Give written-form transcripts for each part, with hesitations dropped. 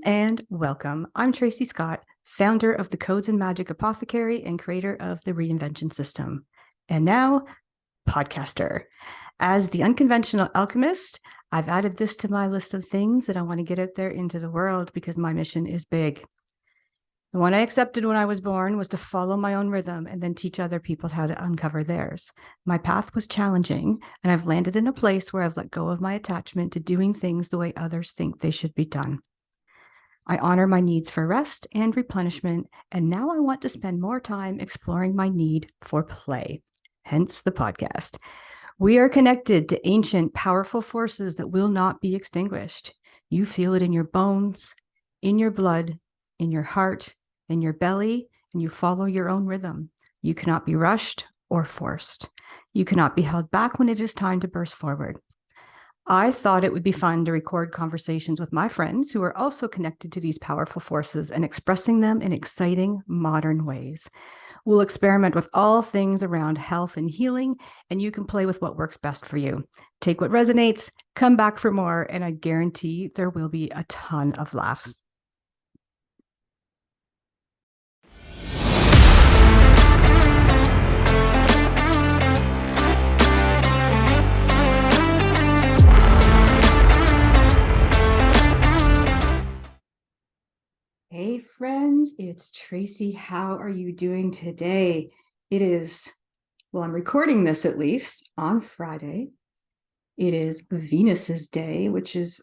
and welcome. I'm Tracy Scott, founder of the Codes and Magic Apothecary and creator of the Reinvention System. And now, podcaster. As the unconventional alchemist, I've added this to my list of things that I want to get out there into the world because my mission is big. The one I accepted when I was born was to follow my own rhythm and then teach other people how to uncover theirs. My path was challenging, and I've landed in a place where I've let go of my attachment to doing things the way others think they should be done. I honor my needs for rest and replenishment, and now I want to spend more time exploring my need for play, hence the podcast. We are connected to ancient, powerful forces that will not be extinguished. You feel it in your bones, in your blood, in your heart, in your belly, and you follow your own rhythm. You cannot be rushed or forced. You cannot be held back when it is time to burst forward. I thought it would be fun to record conversations with my friends who are also connected to these powerful forces and expressing them in exciting, modern ways. We'll experiment with all things around health and healing, and you can play with what works best for you. Take what resonates, come back for more, and I guarantee there will be a ton of laughs. Hey friends, it's Tracy. How are you doing today? It is, well, I'm recording this at least on Friday. It is Venus's day, which is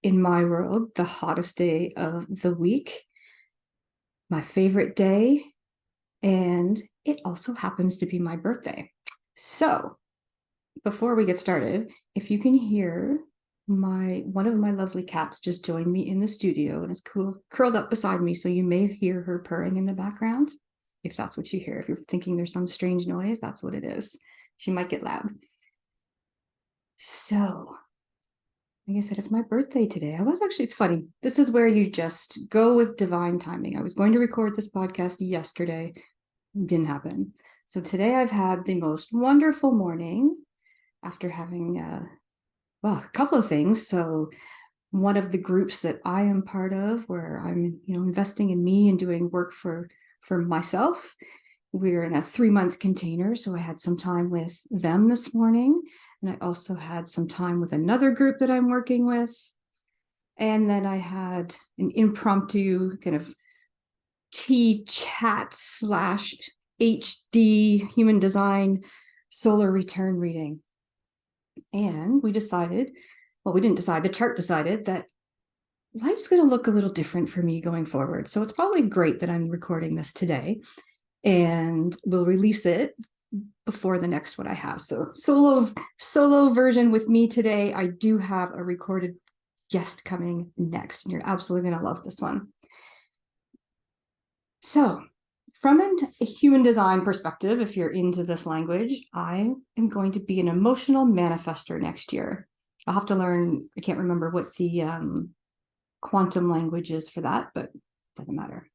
in my world the hottest day of the week, my favorite day, and it also happens to be my birthday. So before we get started, if you can hear one of my lovely cats just joined me in the studio and is curled up beside me, so you may hear her purring in the background. If that's what you hear, if you're thinking there's some strange noise, that's what it is. She might get loud. So, like I said, it's my birthday today. It's funny. This is where you just go with divine timing. I was going to record this podcast yesterday. It didn't happen. So today I've had the most wonderful morning after having a couple of things. So one of the groups that I am part of, where I'm, investing in me and doing work for myself, we're in a 3-month container. So I had some time with them this morning. And I also had some time with another group that I'm working with. And then I had an impromptu kind of tea chat / HD human design solar return reading. And we decided, we didn't decide, the chart decided that life's going to look a little different for me going forward. So it's probably great that I'm recording this today, and we'll release it before the next one I have. So solo version with me today. I do have a recorded guest coming next, and you're absolutely going to love this one. So from a human design perspective, if you're into this language, I am going to be an emotional manifestor next year. I'll have to learn, I can't remember what the quantum language is for that, but it doesn't matter.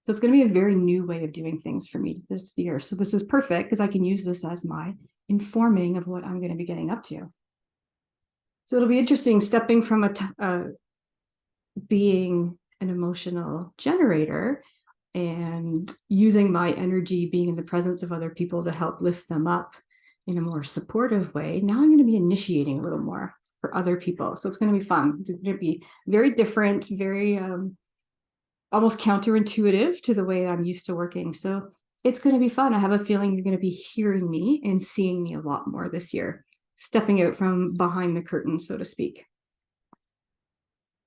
So it's going to be a very new way of doing things for me this year. So this is perfect because I can use this as my informing of what I'm going to be getting up to. So it'll be interesting stepping from being an emotional generator and using my energy, being in the presence of other people to help lift them up in a more supportive way. Now I'm going to be initiating a little more for other people. So it's going to be fun. It's going to be very different, very almost counterintuitive to the way I'm used to working. So it's going to be fun. I have a feeling you're going to be hearing me and seeing me a lot more this year, stepping out from behind the curtain, so to speak.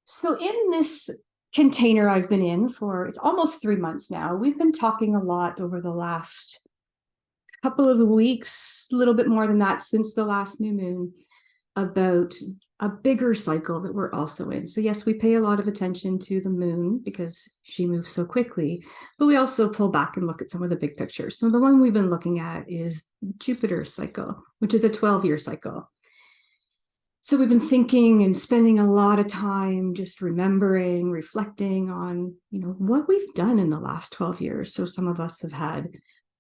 So in this container I've been in for, it's almost 3 months now. We've been talking a lot over the last couple of weeks, a little bit more than that since the last new moon, about a bigger cycle that we're also in. So yes, we pay a lot of attention to the moon because she moves so quickly, but we also pull back and look at some of the big pictures. So the one we've been looking at is Jupiter's cycle, which is a 12-year cycle. So we've been thinking and spending a lot of time just remembering, reflecting on, what we've done in the last 12 years. So some of us have had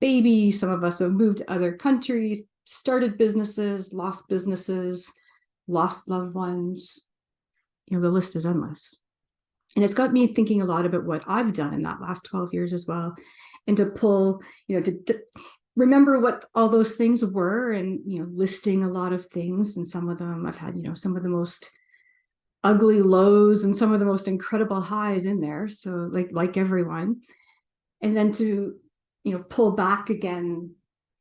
babies, some of us have moved to other countries, started businesses, lost loved ones. The list is endless. And it's got me thinking a lot about what I've done in that last 12 years as well. And to pull, to remember what all those things were, and, listing a lot of things. And some of them I've had, some of the most ugly lows and some of the most incredible highs in there. So like everyone. And then to, pull back again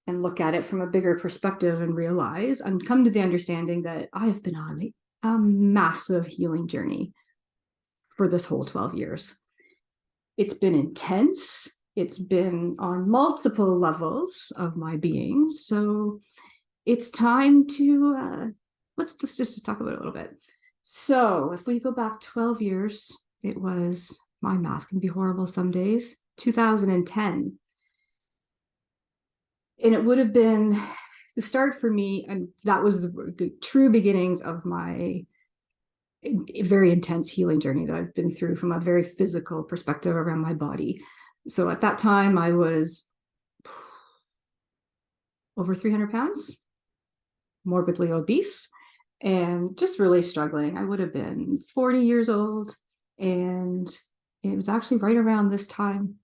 and look at it from a bigger perspective and realize and come to the understanding that I've been on a massive healing journey for this whole 12 years. It's been intense. It's been on multiple levels of my being. So it's time to, let's just talk about it a little bit. So if we go back 12 years, it was, my math can be horrible some days, 2010. And it would have been the start for me. And that was the true beginnings of my very intense healing journey that I've been through from a very physical perspective around my body. So at that time, I was over 300 pounds, morbidly obese, and just really struggling. I would have been 40 years old. And it was actually right around this time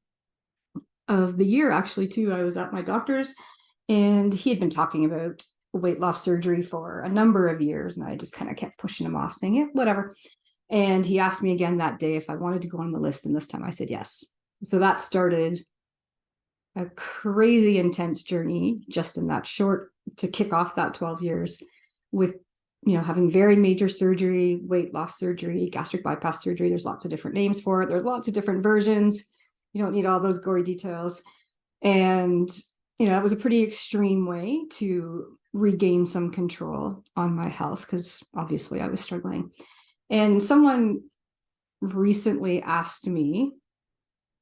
of the year, actually, too. I was at my doctor's, and he had been talking about weight loss surgery for a number of years. And I just kind of kept pushing him off, saying, yeah, whatever. And he asked me again that day if I wanted to go on the list. And this time I said yes. So that started a crazy intense journey just in that short, to kick off that 12 years with, having very major surgery, weight loss surgery, gastric bypass surgery. There's lots of different names for it. There's lots of different versions. You don't need all those gory details. And, it was a pretty extreme way to regain some control on my health, because obviously I was struggling. And someone recently asked me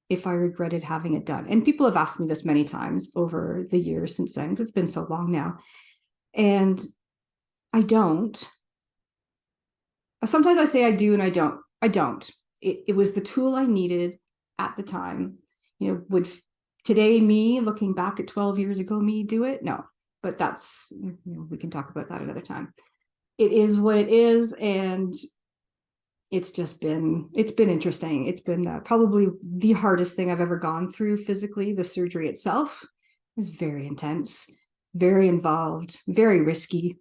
if I regretted having it done. And people have asked me this many times over the years since then. It's been so long now. And I don't. Sometimes I say I do and I don't. I don't. It was the tool I needed at the time. Would today me, looking back at 12 years ago me, do it? No. But that's, we can talk about that another time. It is what it is. And it's been interesting. It's been probably the hardest thing I've ever gone through physically. The surgery itself is very intense, very involved, very risky,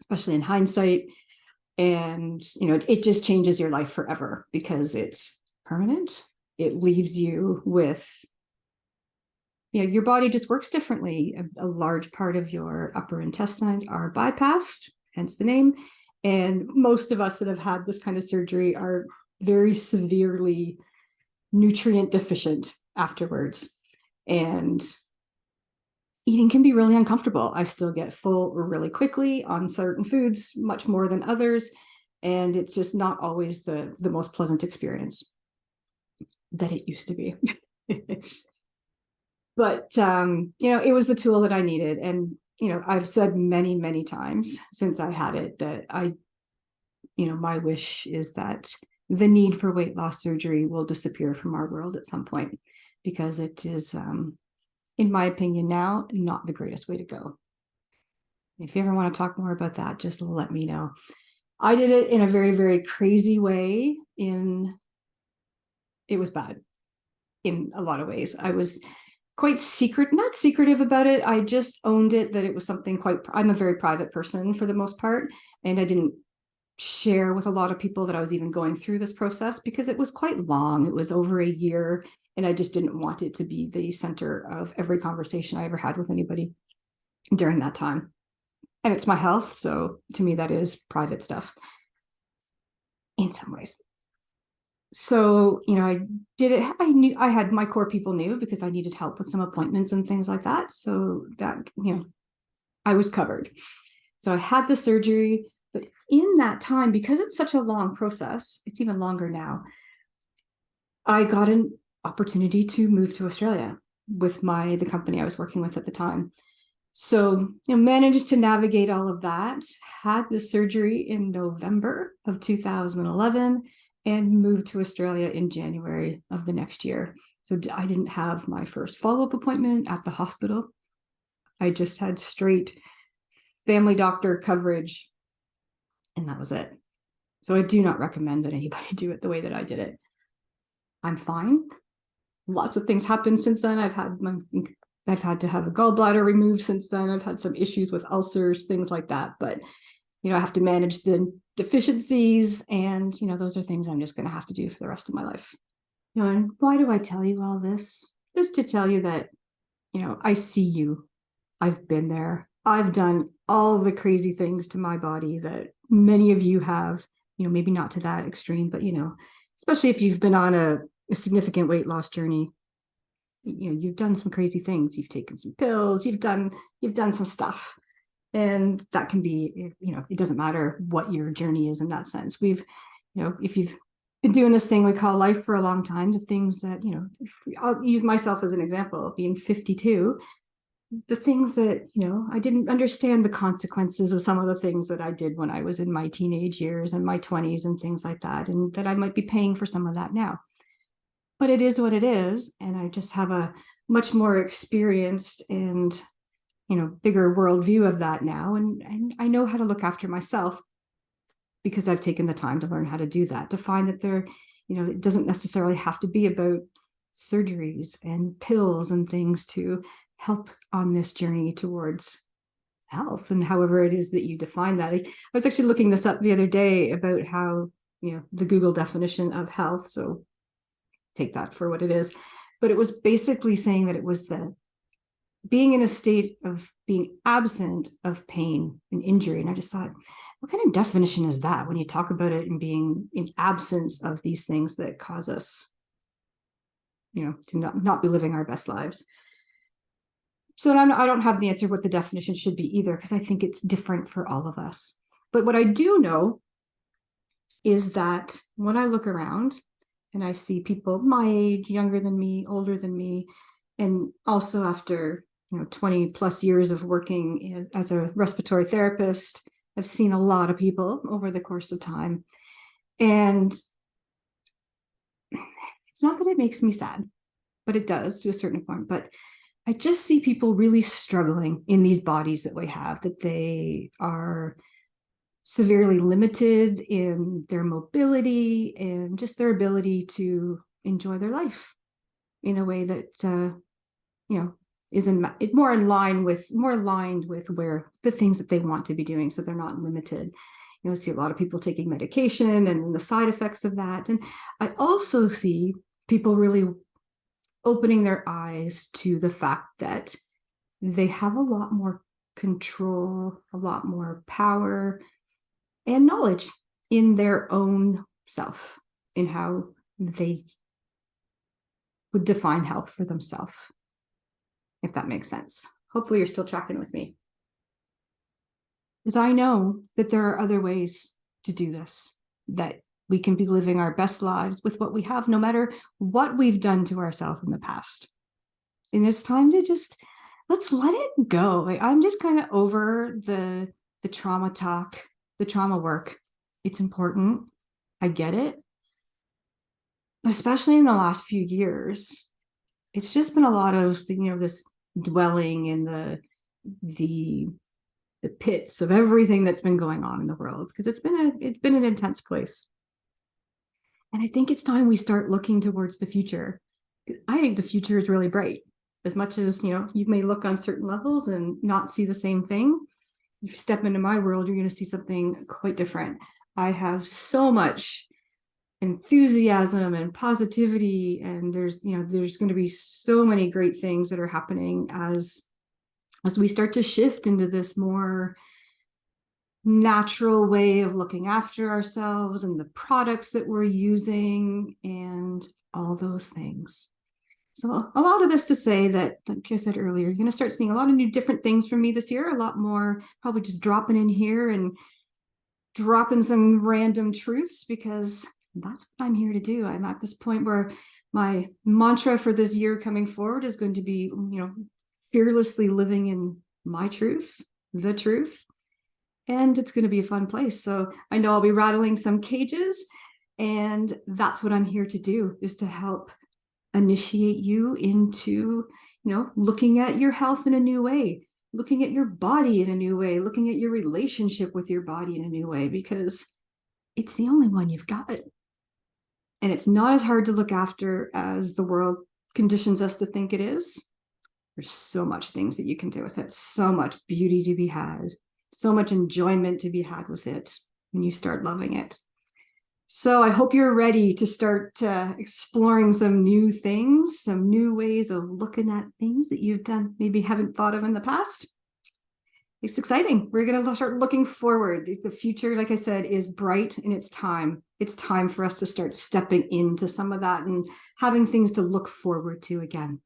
especially in hindsight. And, it just changes your life forever because it's permanent. It leaves you with, your body just works differently. A large part of your upper intestines are bypassed, hence the name. And most of us that have had this kind of surgery are very severely nutrient deficient afterwards. And eating can be really uncomfortable. I still get full really quickly on certain foods, much more than others. And it's just not always the most pleasant experience that it used to be. But, it was the tool that I needed. And, I've said many, many times since I had it that my wish is that the need for weight loss surgery will disappear from our world at some point, because it is, in my opinion now, not the greatest way to go. If you ever want to talk more about that, just let me know. I did it in a very, very crazy way. It was bad in a lot of ways. I was quite not secretive about it. I just owned it, that it was something I'm a very private person for the most part. And I didn't share with a lot of people that I was even going through this process, because it was quite long. It was over a year. And I just didn't want it to be the center of every conversation I ever had with anybody during that time. And it's my health. So to me, that is private stuff in some ways. So, I did it. I had my core people knew, because I needed help with some appointments and things like that. So that, I was covered. So I had the surgery, but in that time, because it's such a long process, it's even longer now, I got an opportunity to move to Australia with the company I was working with at the time. So, managed to navigate all of that, had the surgery in November of 2011, and moved to Australia in January of the next year. So I didn't have my first follow-up appointment at the hospital. I just had straight family doctor coverage, and that was it. So I do not recommend that anybody do it the way that I did it. I'm fine. Lots of things happened since then. I've had to have a gallbladder removed since then. I've had some issues with ulcers, things like that. But I have to manage the deficiencies, and those are things I'm just going to have to do for the rest of my life. And why do I tell you all this? Just to tell you that I see you. I've been there. I've done all the crazy things to my body that many of you have. Maybe not to that extreme, but especially if you've been on a significant weight loss journey, you've done some crazy things. You've taken some pills. You've done some stuff, and that can be, it doesn't matter what your journey is in that sense. If you've been doing this thing we call life for a long time, the things that I'll use myself as an example, being 52. The things that I didn't understand the consequences of some of the things that I did when I was in my teenage years and my 20s and things like that, and that I might be paying for some of that now. But it is what it is, and I just have a much more experienced and bigger worldview of that now, and I know how to look after myself because I've taken the time to learn how to do that, to find that it doesn't necessarily have to be about surgeries and pills and things to help on this journey towards health, and however it is that you define that. I was actually looking this up the other day about how the Google definition of health, so take that for what it is, but it was basically saying that it was the being in a state of being absent of pain and injury. And I just thought, what kind of definition is that when you talk about it and being in absence of these things that cause us to not be living our best lives? So I don't have the answer what the definition should be either, because I think it's different for all of us. But what I do know is that when I look around and I see people my age, younger than me, older than me, and also after 20 plus years of working as a respiratory therapist, I've seen a lot of people over the course of time. And it's not that it makes me sad, but it does to a certain point. But I just see people really struggling in these bodies that we have, that they are severely limited in their mobility and just their ability to enjoy their life in a way that, is more aligned with where the things that they want to be doing, so they're not limited. I see a lot of people taking medication and the side effects of that. And I also see people really opening their eyes to the fact that they have a lot more control, a lot more power and knowledge in their own self, in how they would define health for themselves, if that makes sense. Hopefully you're still tracking with me. Because I know that there are other ways to do this, that we can be living our best lives with what we have, no matter what we've done to ourselves in the past. And it's time to let's let it go. I'm just kind of over the trauma talk, the trauma work. It's important. I get it. Especially in the last few years, it's just been a lot of this dwelling in the pits of everything that's been going on in the world, because it's been an intense place. And I think it's time we start looking towards the future. I think the future is really bright. As much as you may look on certain levels and not see the same thing, if you step into my world, you're going to see something quite different. I have so much enthusiasm and positivity, and there's going to be so many great things that are happening as we start to shift into this more natural way of looking after ourselves and the products that we're using and all those things. So a lot of this to say that, like I said earlier, you're going to start seeing a lot of new different things from me this year, a lot more probably just dropping in here and dropping some random truths, because that's what I'm here to do. I'm at this point where my mantra for this year coming forward is going to be, fearlessly living in my truth, the truth. And it's going to be a fun place. So I know I'll be rattling some cages, and that's what I'm here to do, is to help initiate you into, looking at your health in a new way, looking at your body in a new way, looking at your relationship with your body in a new way, because it's the only one you've got. And it's not as hard to look after as the world conditions us to think it is. There's so much things that you can do with it, so much beauty to be had, so much enjoyment to be had with it when you start loving it. So I hope you're ready to start exploring some new things, some new ways of looking at things that you've done, maybe haven't thought of in the past. It's exciting. We're going to start looking forward. The future, like I said, is bright and it's time. It's time for us to start stepping into some of that and having things to look forward to again.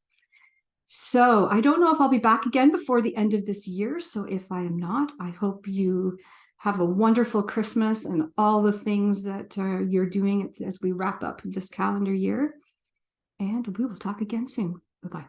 So I don't know if I'll be back again before the end of this year. So if I am not, I hope you have a wonderful Christmas and all the things that you're doing as we wrap up this calendar year. And we will talk again soon. Bye-bye.